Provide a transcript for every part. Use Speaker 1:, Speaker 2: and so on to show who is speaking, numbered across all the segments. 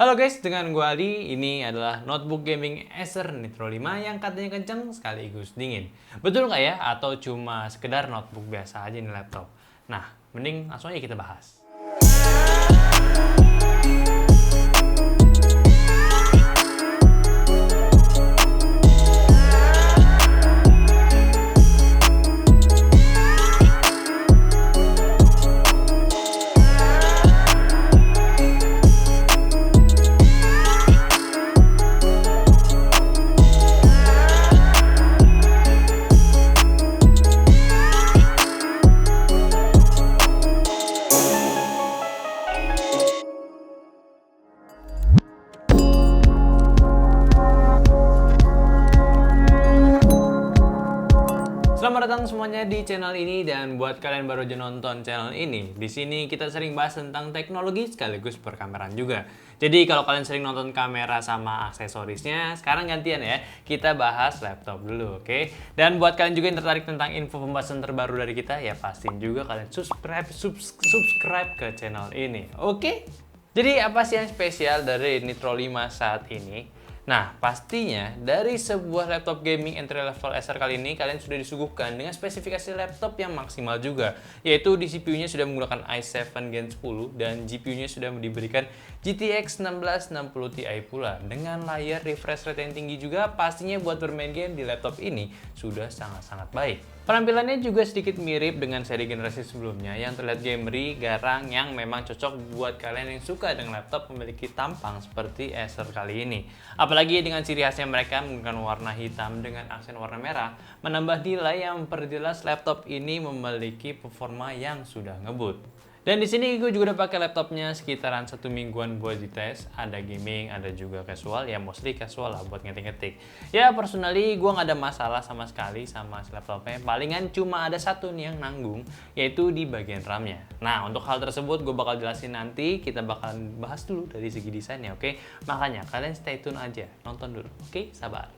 Speaker 1: Halo guys, dengan gua Aldi, ini adalah notebook gaming Acer Nitro 5 yang katanya kenceng sekaligus dingin. Betul nggak ya? Atau cuma sekedar notebook biasa aja nih laptop? Nah, mending langsung aja kita bahas. Selamat datang semuanya di channel ini, dan buat kalian baru aja nonton channel ini, di sini kita sering bahas tentang teknologi sekaligus perkameran juga. Jadi kalau kalian sering nonton kamera sama aksesorisnya, sekarang gantian ya, kita bahas laptop dulu, oke? Dan buat kalian juga yang tertarik tentang info pembahasan terbaru dari kita, ya pastiin juga kalian subscribe ke channel ini, oke? Jadi apa sih yang spesial dari Nitro 5 saat ini? Nah, pastinya dari sebuah laptop gaming entry level Acer kali ini kalian sudah disuguhkan dengan spesifikasi laptop yang maksimal juga, yaitu di CPU-nya sudah menggunakan i7 Gen 10 dan GPU-nya sudah diberikan GTX 1660 Ti pula dengan layar refresh rate yang tinggi juga. Pastinya buat bermain game di laptop ini sudah sangat-sangat baik. Penampilannya juga sedikit mirip dengan seri generasi sebelumnya yang terlihat gamery, garang, yang memang cocok buat kalian yang suka dengan laptop memiliki tampang seperti Acer kali ini. Apalagi dengan ciri khasnya mereka menggunakan warna hitam dengan aksen warna merah, menambah nilai yang memperjelas laptop ini memiliki performa yang sudah ngebut. Dan di sini gue juga udah pakai laptopnya sekitaran 1 mingguan buat dites. Ada gaming, ada juga casual, ya mostly casual lah buat ngetik-ngetik. Ya personally gue nggak ada masalah sama sekali sama si laptopnya. Palingan cuma ada satu nih yang nanggung, yaitu di bagian RAM-nya. Nah untuk hal tersebut gue bakal jelasin nanti. Kita bakalan bahas dulu dari segi desainnya, oke? Makanya kalian stay tune aja, nonton dulu, oke? Sabar.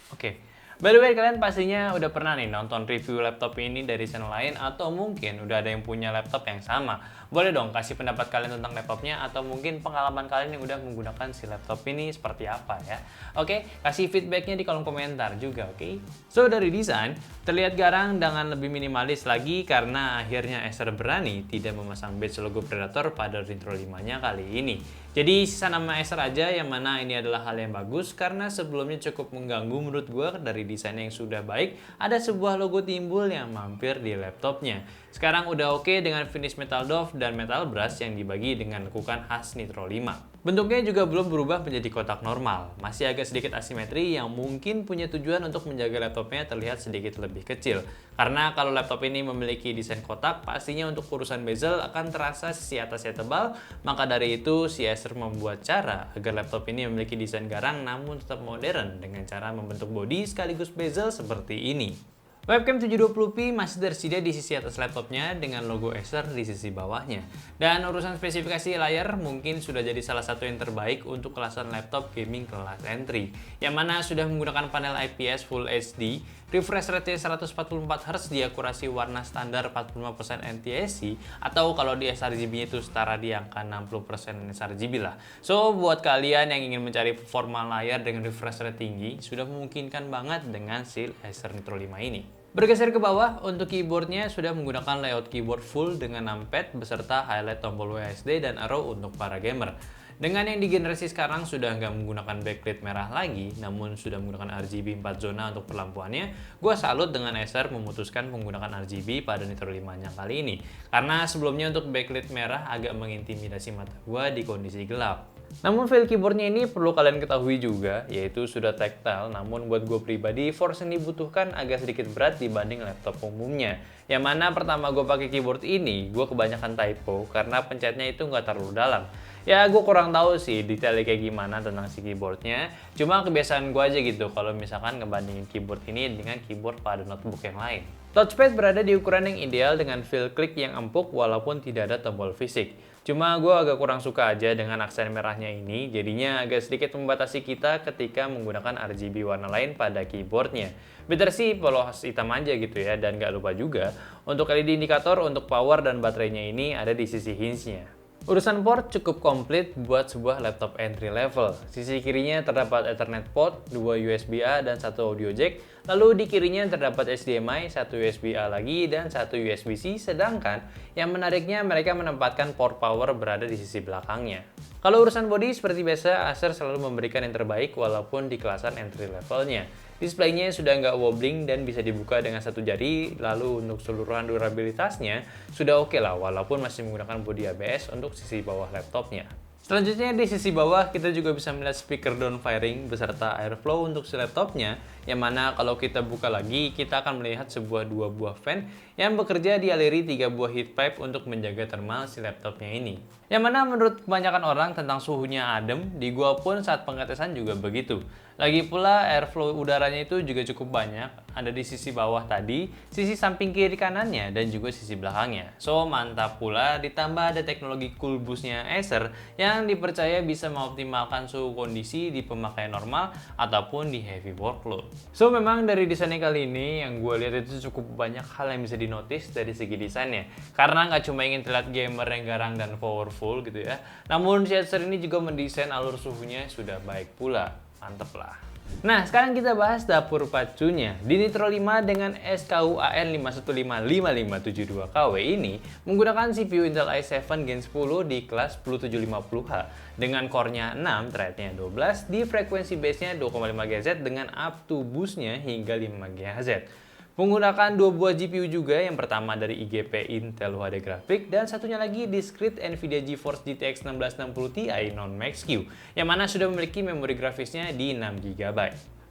Speaker 1: Oke. By the way, kalian pastinya udah pernah nih nonton review laptop ini dari channel lain, atau mungkin udah ada yang punya laptop yang sama. Boleh dong kasih pendapat kalian tentang laptopnya, atau mungkin pengalaman kalian yang udah menggunakan si laptop ini seperti apa ya. Oke, kasih feedbacknya di kolom komentar juga, oke? So, dari desain, terlihat garang dengan lebih minimalis lagi karena akhirnya Acer berani tidak memasang badge logo Predator pada Nitro 5-nya kali ini. Jadi sisa nama Acer aja, yang mana ini adalah hal yang bagus karena sebelumnya cukup mengganggu menurut gue. Dari desain yang sudah baik, ada sebuah logo timbul yang mampir di laptopnya. Sekarang udah oke dengan finish metal doff dan metal brush yang dibagi dengan lekukan khas Nitro 5. Bentuknya juga belum berubah menjadi kotak normal, masih agak sedikit asimetri yang mungkin punya tujuan untuk menjaga laptopnya terlihat sedikit lebih kecil. Karena kalau laptop ini memiliki desain kotak, pastinya untuk urusan bezel akan terasa sisi atasnya tebal. Maka dari itu si Acer membuat cara agar laptop ini memiliki desain garang namun tetap modern dengan cara membentuk bodi sekaligus bezel seperti ini. Webcam 720p masih tersedia di sisi atas laptopnya dengan logo Acer di sisi bawahnya. Dan urusan spesifikasi layar mungkin sudah jadi salah satu yang terbaik untuk kelasan laptop gaming kelas entry, yang mana sudah menggunakan panel IPS Full HD, refresh rate 144Hz di akurasi warna standar 45% NTSC, atau kalau di sRGB itu setara di angka 60% sRGB lah. So, buat kalian yang ingin mencari performa layar dengan refresh rate tinggi, sudah memungkinkan banget dengan si Acer Nitro 5 ini. Bergeser ke bawah, untuk keyboardnya sudah menggunakan layout keyboard full dengan numpad beserta highlight tombol WASD dan arrow untuk para gamer. Dengan yang di generasi sekarang sudah nggak menggunakan backlit merah lagi, namun sudah menggunakan RGB 4 zona untuk perlampuannya, gue salut dengan Acer memutuskan menggunakan RGB pada Nitro 5-nya kali ini. Karena sebelumnya untuk backlit merah agak mengintimidasi mata gue di kondisi gelap. Namun feel keyboardnya ini perlu kalian ketahui juga, yaitu sudah tactile, namun buat gue pribadi force yang dibutuhkan agak sedikit berat dibanding laptop umumnya. Yang mana pertama gue pakai keyboard ini, gue kebanyakan typo karena pencetnya itu nggak terlalu dalam. Ya gue kurang tahu sih detailnya kayak gimana tentang si keyboardnya, cuma kebiasaan gue aja gitu kalau misalkan ngebandingin keyboard ini dengan keyboard pada notebook yang lain. Touchpad berada di ukuran yang ideal dengan feel klik yang empuk walaupun tidak ada tombol fisik. Cuma gue agak kurang suka aja dengan aksen merahnya ini, jadinya agak sedikit membatasi kita ketika menggunakan RGB warna lain pada keyboardnya. Better sih polos hitam aja gitu ya, dan gak lupa juga untuk LED indikator untuk power dan baterainya ini ada di sisi hinge-nya. Urusan port cukup komplit buat sebuah laptop entry level. Sisi kirinya terdapat Ethernet port, 2 USB-A dan 1 audio jack. Lalu di kirinya terdapat HDMI, 1 USB-A lagi dan 1 USB-C. Sedangkan yang menariknya mereka menempatkan port power berada di sisi belakangnya. Kalau urusan bodi seperti biasa, Acer selalu memberikan yang terbaik walaupun di kelasan entry levelnya. Displaynya sudah nggak wobbling dan bisa dibuka dengan satu jari, lalu untuk seluruhan durabilitasnya sudah oke lah walaupun masih menggunakan bodi ABS untuk sisi bawah laptopnya. Selanjutnya di sisi bawah kita juga bisa melihat speaker downfiring beserta airflow untuk si laptopnya, yang mana kalau kita buka lagi kita akan melihat sebuah 2 buah fan yang bekerja dialiri 3 buah heat pipe untuk menjaga thermal si laptopnya ini. Yang mana menurut kebanyakan orang tentang suhunya adem, di gua pun saat pengetesan juga begitu. Lagi pula airflow udaranya itu juga cukup banyak, ada di sisi bawah tadi, sisi samping kiri kanannya, dan juga sisi belakangnya. So mantap pula, ditambah ada teknologi cool boostnya Acer yang dipercaya bisa mengoptimalkan suhu kondisi di pemakaian normal ataupun di heavy workload. So memang dari desainnya kali ini yang gue lihat itu cukup banyak hal yang bisa dinotis dari segi desainnya. Karena nggak cuma ingin terlihat gamer yang garang dan powerful gitu ya, namun si Acer ini juga mendesain alur suhunya sudah baik pula. Mantep lah. Nah, sekarang kita bahas dapur pacunya. Di Nitro 5 dengan SKUAN 5155572KW ini menggunakan CPU Intel i7 Gen 10 di kelas 10750H dengan core-nya 6, thread-nya 12, di frekuensi base-nya 2,5 GHz dengan up to boost-nya hingga 5 GHz. Menggunakan 2 buah GPU juga, yang pertama dari IGP Intel UHD Graphic dan satunya lagi discrete NVIDIA GeForce GTX 1660 Ti non-Max-Q yang mana sudah memiliki memori grafisnya di 6 GB.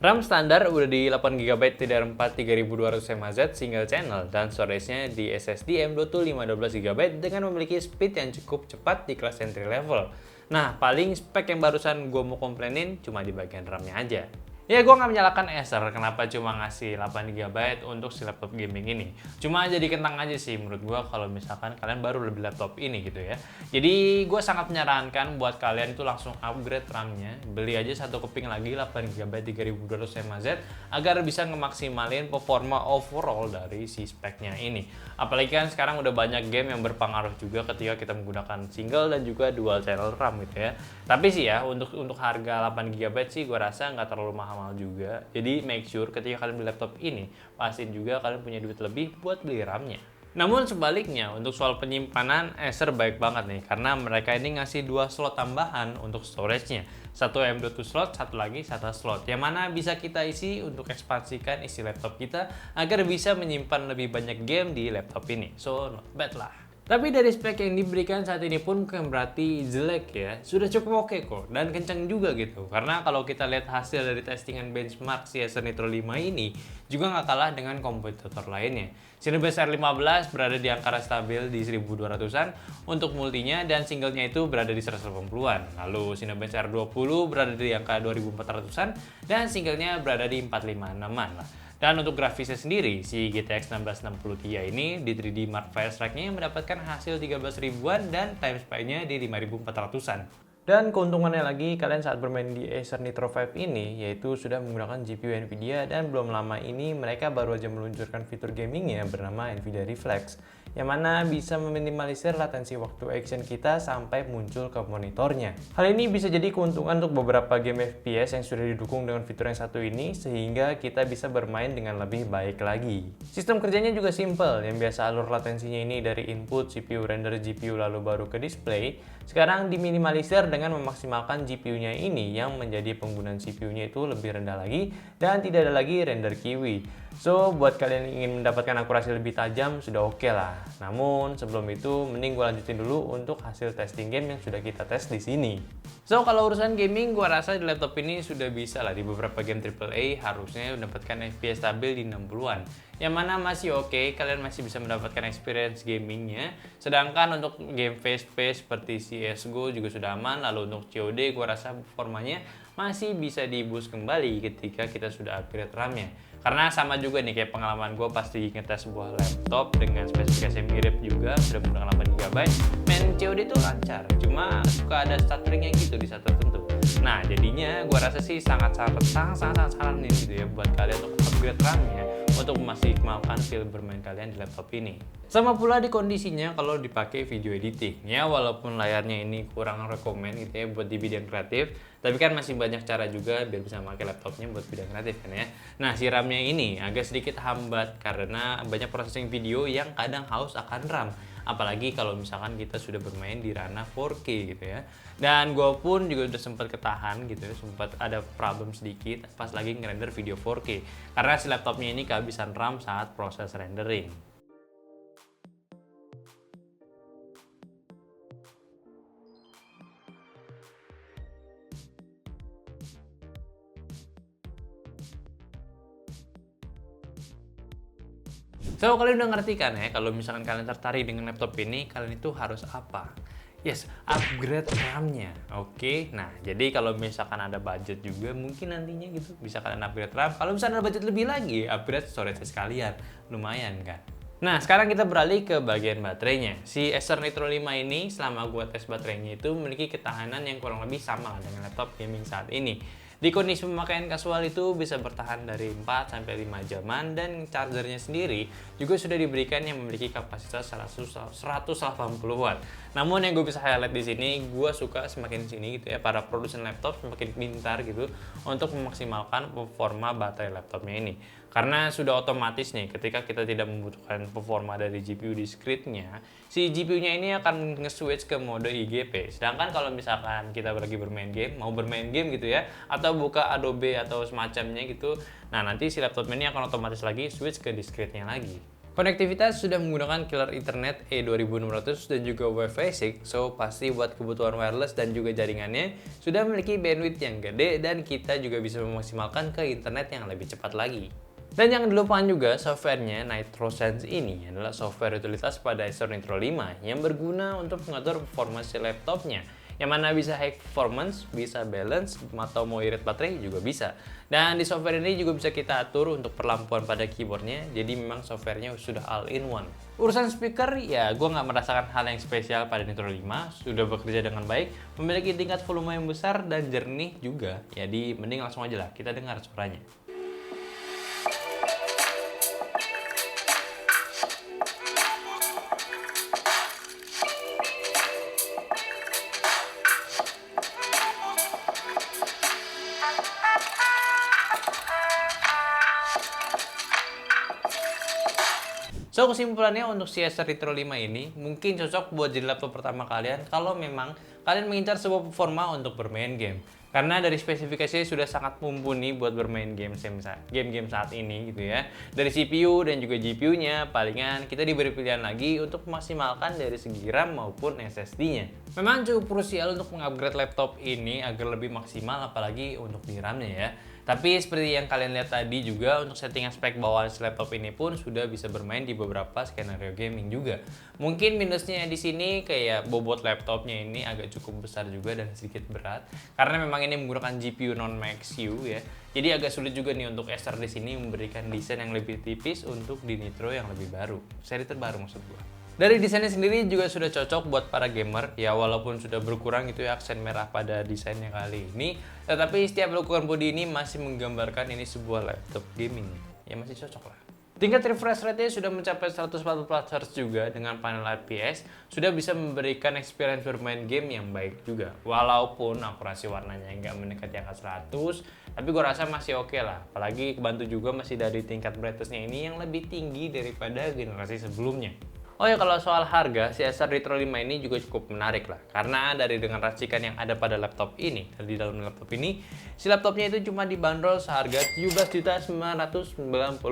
Speaker 1: RAM standar udah di 8 GB DDR4 3200 mHz single channel dan storage-nya di SSD M.2 512 GB dengan memiliki speed yang cukup cepat di kelas entry level. Nah, paling spek yang barusan gue mau komplainin cuma di bagian RAM-nya aja. Ya, gue nggak menyalahkan Acer kenapa cuma ngasih 8 GB untuk si laptop gaming ini. Cuma jadi kentang aja sih menurut gue kalau misalkan kalian baru beli laptop ini gitu ya. Jadi gue sangat menyarankan buat kalian itu langsung upgrade RAM-nya. Beli aja satu keping lagi 8 GB 3200 mHz agar bisa ngemaksimalin performa overall dari si speknya ini. Apalagi kan sekarang udah banyak game yang berpengaruh juga ketika kita menggunakan single dan juga dual channel RAM gitu ya. Tapi sih ya untuk harga 8 GB sih gue rasa nggak terlalu mahal juga. Jadi make sure ketika kalian beli laptop ini, pastiin juga kalian punya duit lebih buat beli RAM-nya. Namun sebaliknya, untuk soal penyimpanan, Acer baik banget nih, karena mereka ini ngasih 2 slot tambahan untuk storage-nya. Satu M.2 slot, satu lagi SATA slot, yang mana bisa kita isi untuk ekspansikan isi laptop kita agar bisa menyimpan lebih banyak game di laptop ini. So, not bad lah. Tapi dari spek yang diberikan saat ini pun bukan berarti jelek ya, sudah cukup oke kok dan kencang juga gitu. Karena kalau kita lihat hasil dari testingan benchmark si Acer Nitro 5 ini juga nggak kalah dengan kompetitor lainnya. Cinebench R15 berada di angka stabil di 1200-an untuk multinya dan singlenya itu berada di 180-an. Lalu Cinebench R20 berada di angka 2400-an dan singlenya berada di 456-an lah. Dan untuk grafisnya sendiri, si GTX 1660 Ti ini di 3D Mark Firestrike-nya mendapatkan hasil 13 ribuan dan time spy-nya di 5400-an. Dan keuntungannya lagi, kalian saat bermain di Acer Nitro 5 ini, yaitu sudah menggunakan GPU NVIDIA dan belum lama ini mereka baru aja meluncurkan fitur gamingnya bernama NVIDIA Reflex, yang mana bisa meminimalisir latensi waktu action kita sampai muncul ke monitornya. Hal ini bisa jadi keuntungan untuk beberapa game FPS yang sudah didukung dengan fitur yang satu ini, sehingga kita bisa bermain dengan lebih baik lagi. Sistem kerjanya juga simple, yang biasa alur latensinya ini dari input, CPU, render GPU lalu baru ke display, sekarang diminimalisir dengan memaksimalkan GPU-nya ini yang menjadi penggunaan CPU-nya itu lebih rendah lagi dan tidak ada lagi render kiwi. So, buat kalian yang ingin mendapatkan akurasi lebih tajam sudah oke lah. Namun, sebelum itu mending gue lanjutin dulu untuk hasil testing game yang sudah kita tes di sini. So, kalau urusan gaming gue rasa di laptop ini sudah bisa lah di beberapa game AAA harusnya mendapatkan FPS stabil di 60-an. Yang mana masih oke, kalian masih bisa mendapatkan experience gamingnya. Sedangkan untuk game face-to-face seperti CSGO juga sudah aman. Lalu untuk COD gue rasa performanya masih bisa di-boost kembali ketika kita sudah upgrade RAM-nya. Karena sama juga nih kayak pengalaman gue pas di ngetes sebuah laptop dengan spesifikasi mirip juga sudah menggunakan 8 GB, main COD itu lancar, cuma suka ada stutteringnya gitu di saat tertentu. Nah jadinya gue rasa sih sangat saranin gitu ya buat kalian untuk upgrade RAM-nya untuk memaksimalkan feel bermain kalian di laptop ini. Sama pula di kondisinya kalau dipakai video editing ya, walaupun layarnya ini kurang rekomen gitu ya buat di bidang kreatif, tapi kan masih banyak cara juga biar bisa pakai laptopnya buat bidang kreatif kan ya. Nah, si RAM-nya ini agak sedikit hambat karena banyak processing video yang kadang haus akan RAM. Apalagi kalau misalkan kita sudah bermain di ranah 4K gitu ya. Dan gue pun juga udah sempat ketahan gitu ya, sempat ada problem sedikit pas lagi ngerender video 4K karena si laptopnya ini kehabisan RAM saat proses rendering. So, kalian udah ngerti kan ya, kalau misalkan kalian tertarik dengan laptop ini, kalian itu harus apa? Yes, upgrade RAM-nya. Oke, nah jadi kalau misalkan ada budget juga, mungkin nantinya gitu bisa kalian upgrade RAM. Kalau misalkan ada budget lebih lagi, upgrade storage sekalian. Lumayan kan? Nah, sekarang kita beralih ke bagian baterainya. Si Acer Nitro 5 ini, selama gua tes baterainya itu memiliki ketahanan yang kurang lebih sama dengan laptop gaming saat ini. Di kondisi pemakaian kasual itu bisa bertahan dari 4-5 jaman, dan chargernya sendiri juga sudah diberikan yang memiliki kapasitas 180 watt. Namun yang gue bisa highlight di sini, gue suka semakin sini gitu ya, para produsen laptop semakin pintar gitu untuk memaksimalkan performa baterai laptopnya ini. Karena sudah otomatis nih, ketika kita tidak membutuhkan performa dari GPU discrete-nya, si GPU-nya ini akan nge-switch ke mode IGP. Sedangkan kalau misalkan kita lagi bermain game, mau bermain game gitu ya, atau buka Adobe atau semacamnya gitu, nah nanti si laptop ini akan otomatis lagi switch ke discrete-nya lagi. Konektivitas sudah menggunakan killer Ethernet E2600 dan juga Wi-Fi 6, so pasti buat kebutuhan wireless dan juga jaringannya sudah memiliki bandwidth yang gede, dan kita juga bisa memaksimalkan ke internet yang lebih cepat lagi. Dan jangan dilupakan juga softwarenya. NitroSense ini adalah software utilitas pada Acer Nitro 5 yang berguna untuk mengatur performance laptopnya, yang mana bisa high performance, bisa balance, atau mau irit baterai juga bisa. Dan di software ini juga bisa kita atur untuk perlampuan pada keyboardnya, jadi memang softwarenya sudah all in one. Urusan speaker, ya gue nggak merasakan hal yang spesial pada Nitro 5, sudah bekerja dengan baik, memiliki tingkat volume yang besar dan jernih juga, jadi mending langsung aja lah kita dengar suaranya. So, kesimpulannya untuk si Acer Nitro 5 ini mungkin cocok buat jadi laptop pertama kalian kalau memang kalian mengincar sebuah performa untuk bermain game. Karena dari spesifikasinya sudah sangat mumpuni buat bermain game-game saat ini gitu ya. Dari CPU dan juga GPU-nya, palingan kita diberi pilihan lagi untuk memaksimalkan dari segi RAM maupun SSD-nya. Memang cukup krusial untuk mengupgrade laptop ini agar lebih maksimal, apalagi untuk di RAM-nya ya. Tapi seperti yang kalian lihat tadi juga, untuk settingan spek bawaan laptop ini pun sudah bisa bermain di beberapa skenario gaming juga. Mungkin minusnya di sini kayak bobot laptopnya ini agak cukup besar juga dan sedikit berat, karena memang ini menggunakan GPU non-Max-U ya. Jadi agak sulit juga nih untuk Acer di sini memberikan desain yang lebih tipis untuk di Nitro yang lebih baru, seri terbaru maksud gua. Dari desainnya sendiri juga sudah cocok buat para gamer ya, walaupun sudah berkurang itu ya aksen merah pada desainnya kali ini, tetapi setiap lekukan bodi ini masih menggambarkan ini sebuah laptop gaming ya, masih cocok lah. Tingkat refresh rate-nya sudah mencapai 144 Hz juga, dengan panel IPS sudah bisa memberikan experience bermain game yang baik juga. Walaupun akurasi warnanya nggak mendekati angka 100, tapi gue rasa masih oke lah. Apalagi kebantu juga masih dari tingkat brightness-nya ini yang lebih tinggi daripada generasi sebelumnya. Oh ya, kalau soal harga, si Acer Nitro 5 ini juga cukup menarik lah. Karena dari dengan racikan yang ada pada laptop ini, di dalam laptop ini, si laptopnya itu cuma dibanderol seharga 17.999.000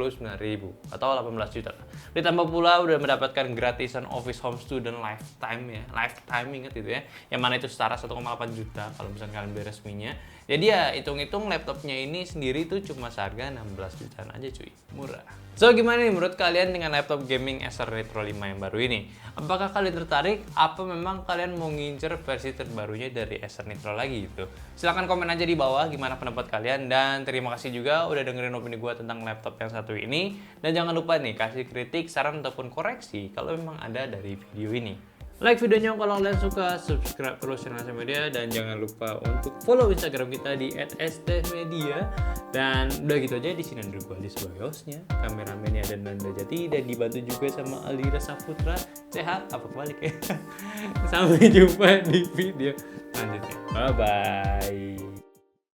Speaker 1: atau 18 juta lah. Ditambah pula udah mendapatkan gratisan Office Home Student Lifetime ya. Lifetime, ingat itu ya. Yang mana itu setara 1,8 juta kalau misalnya kalian beli resminya. Jadi ya hitung-hitung laptopnya ini sendiri tuh cuma seharga 16 jutaan aja cuy. Murah. So, gimana nih menurut kalian dengan laptop gaming Acer Nitro 5 yang baru ini? Apakah kalian tertarik? Apa memang kalian mau ngincer versi terbarunya dari Acer Nitro lagi gitu? Silahkan komen aja di bawah gimana pendapat kalian. Dan terima kasih juga udah dengerin opini gue tentang laptop yang satu ini. Dan jangan lupa nih kasih kritik, saran ataupun koreksi kalau memang ada dari video ini. like videonya kalau kalian suka, subscribe terus channel ST Media, dan jangan lupa untuk follow Instagram kita di @stmedia. Dan udah gitu aja, di sini ada gue sebagai hostnya, kameramennya dan Nanda Jati, dan dibantu juga sama Alira Saputra. Sehat apa kebalik ya. Sampai jumpa di video selanjutnya. Bye bye.